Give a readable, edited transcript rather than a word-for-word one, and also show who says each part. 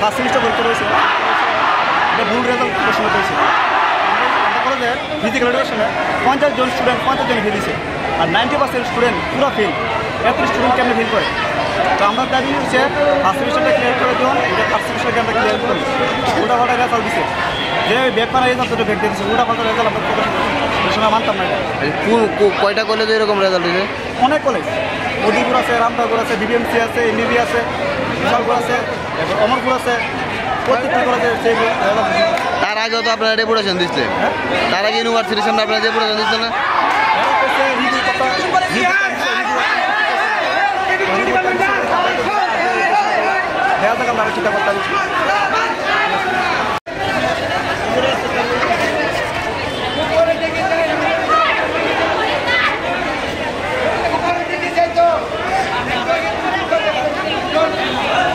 Speaker 1: First semester পরীক্ষা রয়েছে, এটা ভুল রেজাল্ট ঘোষণা করেছে। আমরা কলেজের ফিজিক্যাল এডুকেশনে 50 জন স্টুডেন্ট 50 জন ফেল দিয়েছে, আর 90% স্টুডেন্ট পুরো ফেল। এত স্টুডেন্ট কেমন ফেল করে? তো আমরা দাবি হচ্ছে ফার্স্ট সেমিস্টারটা ক্লিয়ার করে দেওয়া, এটা ফার্স্ট সেমিস্টারকে আমরা ক্লিয়ার করি। উল্টা পাল্টা রেজাল্ট দিচ্ছে, যে ব্যাক করা রেজাল্ট দুটো ব্যাক দিয়ে দিচ্ছে, উল্টা পাল্টা রেজাল্ট আমরা প্রকাশ করছি, মানতাম না এটা।
Speaker 2: কয়টা কলেজে এরকম রেজাল্ট দিয়েছে?
Speaker 1: অনেক কলেজ, মদিপুর আছে, রামনগর আছে, বিবিএমসি আছে, এমবিবি আছে, বিশালপুর আছে, এরপর অমরপুর আছে, প্রত্যেকটা কলেজে সেই রেজাল্ট।
Speaker 2: তার আগেও তো আপনারা ডেপুটেশন দিচ্ছেন, তার আগে ইউনিভার্সিটির সামনে আপনারা ডেপুটেশন দিচ্ছেন না?
Speaker 1: আমরা চিন্তা করতে